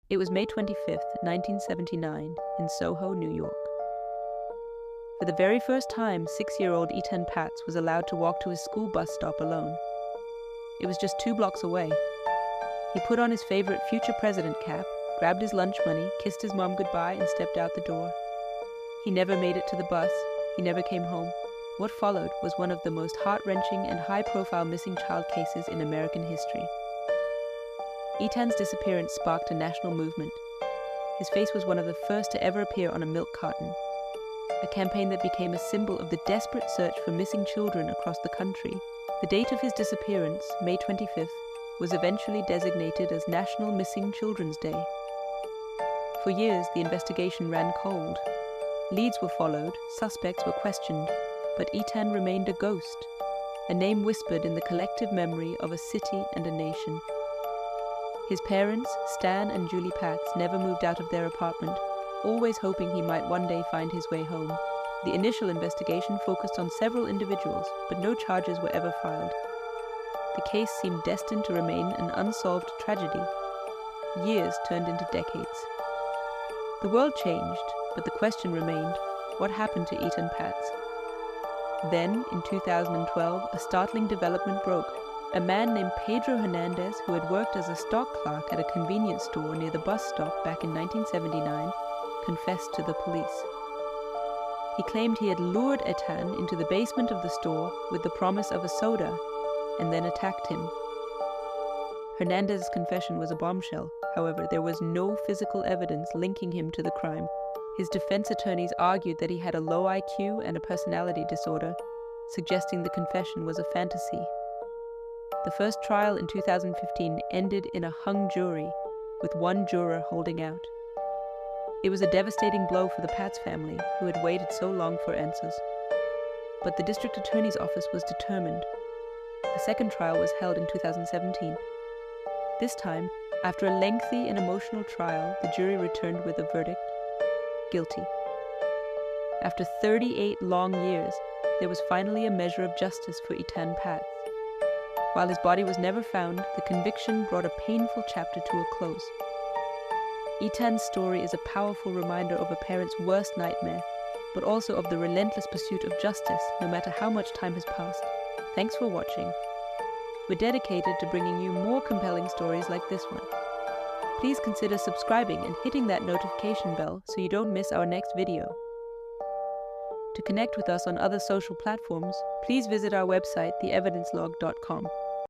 It was May 25th, 1979, in Soho, New York. For the very first time, 6-year-old Etan Patz was allowed to walk to his school bus stop alone. It was just 2 blocks away. He put on his favorite future president cap, grabbed his lunch money, kissed his mom goodbye, and stepped out the door. He never made it to the bus. He never came home. What followed was one of the most heart-wrenching and high-profile missing child cases in American history. Etan's disappearance sparked a national movement. His face was one of the first to ever appear on a milk carton, a campaign that became a symbol of the desperate search for missing children across the country. The date of his disappearance, May 25th, was eventually designated as National Missing Children's Day. For years, the investigation ran cold. Leads were followed, suspects were questioned, but Etan remained a ghost, a name whispered in the collective memory of a city and a nation. His parents, Stan and Julie Patz, never moved out of their apartment, always hoping he might one day find his way home. The initial investigation focused on several individuals, but no charges were ever filed. The case seemed destined to remain an unsolved tragedy. Years turned into decades. The world changed, but the question remained, what happened to Etan Patz? Then, in 2012, a startling development broke. A man named Pedro Hernandez, who had worked as a stock clerk at a convenience store near the bus stop back in 1979, confessed to the police. He claimed he had lured Etan into the basement of the store with the promise of a soda, and then attacked him. Hernandez's confession was a bombshell. However, there was no physical evidence linking him to the crime. His defense attorneys argued that he had a low IQ and a personality disorder, suggesting the confession was a fantasy. The first trial in 2015 ended in a hung jury, with one juror holding out. It was a devastating blow for the Patz family, who had waited so long for answers. But the district attorney's office was determined. A second trial was held in 2017. This time, after a lengthy and emotional trial, the jury returned with a verdict: guilty. After 38 long years, there was finally a measure of justice for Etan Patz. While his body was never found, the conviction brought a painful chapter to a close. Etan's story is a powerful reminder of a parent's worst nightmare, but also of the relentless pursuit of justice, no matter how much time has passed. Thanks for watching. We're dedicated to bringing you more compelling stories like this one. Please consider subscribing and hitting that notification bell so you don't miss our next video. To connect with us on other social platforms, please visit our website, theevidencelog.com.